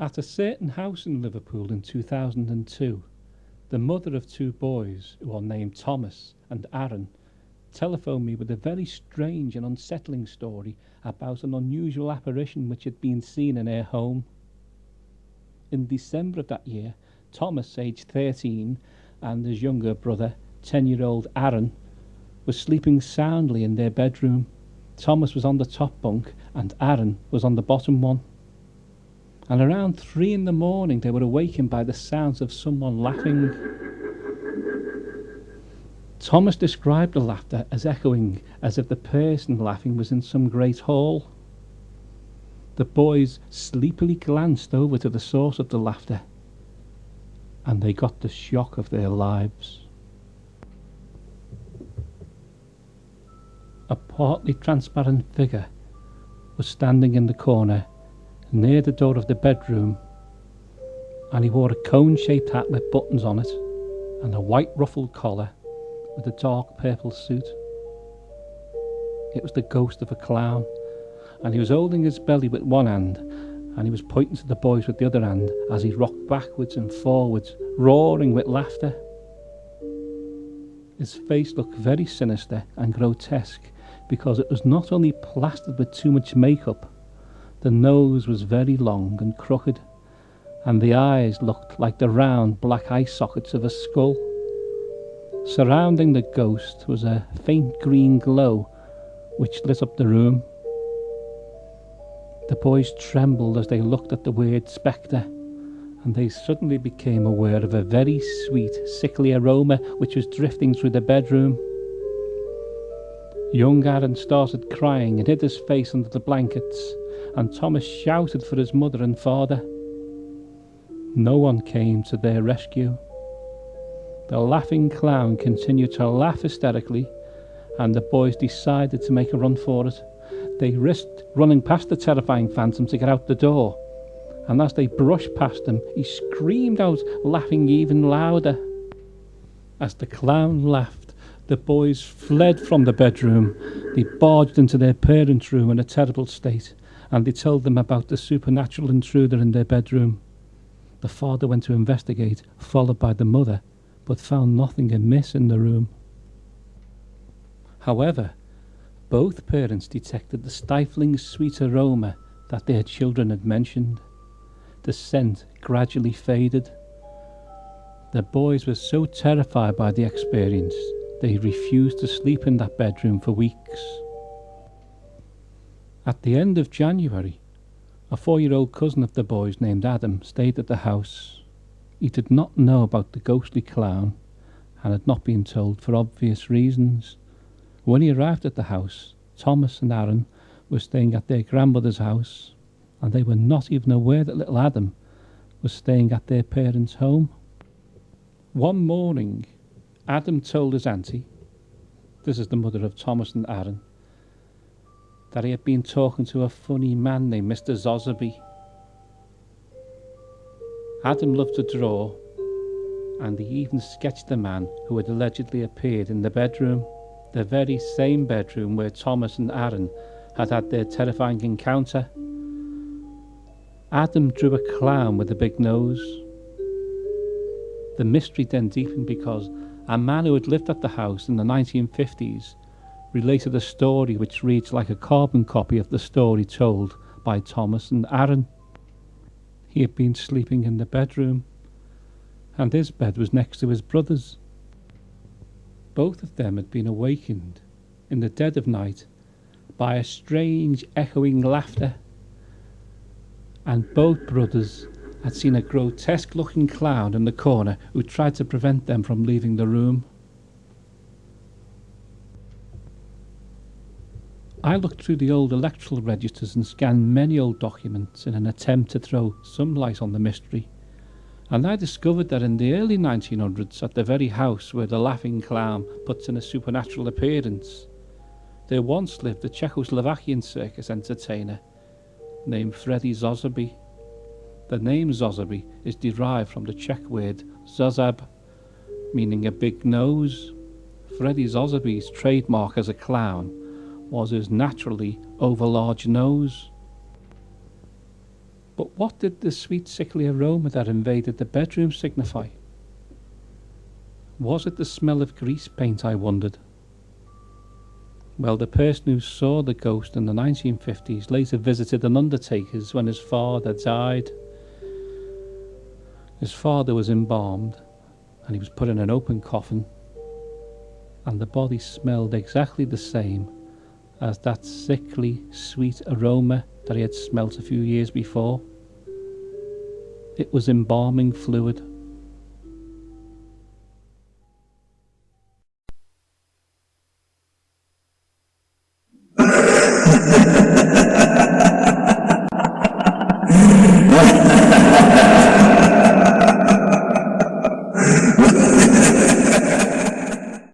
At a certain house in Liverpool in 2002, the mother of two boys, who are named Thomas and Aaron, telephoned me with a very strange and unsettling story about an unusual apparition which had been seen in her home. In December of that year, Thomas, aged 13, and his younger brother, 10-year-old Aaron, were sleeping soundly in their bedroom. Thomas was on the top bunk and Aaron was on the bottom one. And around 3 in the morning they were awakened by the sounds of someone laughing. Thomas described the laughter as echoing, as if the person laughing was in some great hall. The boys sleepily glanced over to the source of the laughter, and they got the shock of their lives. A partly transparent figure was standing in the corner near the door of the bedroom, and he wore a cone-shaped hat with buttons on it and a white ruffled collar with a dark purple suit. It was the ghost of a clown, and he was holding his belly with one hand, and he was pointing to the boys with the other hand as he rocked backwards and forwards, roaring with laughter. His face looked very sinister and grotesque because it was not only plastered with too much makeup, the nose was very long and crooked, and the eyes looked like the round black eye sockets of a skull. Surrounding the ghost was a faint green glow which lit up the room. The boys trembled as they looked at the weird spectre, and they suddenly became aware of a very sweet, sickly aroma which was drifting through the bedroom. Young Aaron started crying and hid his face under the blankets, and Thomas shouted for his mother and father. No one came to their rescue. The laughing clown continued to laugh hysterically, and the boys decided to make a run for it. They risked running past the terrifying phantom to get out the door, and as they brushed past him, he screamed out, laughing even louder. As the clown laughed, the boys fled from the bedroom. They barged into their parents' room in a terrible state, and they told them about the supernatural intruder in their bedroom. The father went to investigate, followed by the mother, but found nothing amiss in the room. However, both parents detected the stifling sweet aroma that their children had mentioned. The scent gradually faded. The boys were so terrified by the experience, they refused to sleep in that bedroom for weeks. At the end of January, a 4-year-old cousin of the boys named Adam stayed at the house. He did not know about the ghostly clown and had not been told for obvious reasons. When he arrived at the house, Thomas and Aaron were staying at their grandmother's house, and they were not even aware that little Adam was staying at their parents' home. One morning, Adam told his auntie, this is the mother of Thomas and Aaron, that he had been talking to a funny man named Mr. Zozzaby. Adam loved to draw, and he even sketched the man who had allegedly appeared in the bedroom, the very same bedroom where Thomas and Aaron had had their terrifying encounter. Adam drew a clown with a big nose. The mystery then deepened because a man who had lived at the house in the 1950s related a story which reads like a carbon copy of the story told by Thomas and Aaron. He had been sleeping in the bedroom, and his bed was next to his brother's. Both of them had been awakened in the dead of night by a strange echoing laughter, and both brothers had seen a grotesque-looking clown in the corner who tried to prevent them from leaving the room. I looked through the old electoral registers and scanned many old documents in an attempt to throw some light on the mystery, and I discovered that in the early 1900s, at the very house where the laughing clown puts in a supernatural appearance, there once lived a Czechoslovakian circus entertainer named Freddie Zozzaby. The name Zozzaby is derived from the Czech word Zozzaby, meaning a big nose. Freddie Zozzaby's trademark as a clown was his naturally overlarge nose. But what did the sweet sickly aroma that invaded the bedroom signify? Was it the smell of grease paint, I wondered? Well, the person who saw the ghost in the 1950s later visited an undertaker's when his father died. His father was embalmed, and he was put in an open coffin, and the body smelled exactly the same as that sickly, sweet aroma that he had smelt a few years before. It was embalming fluid.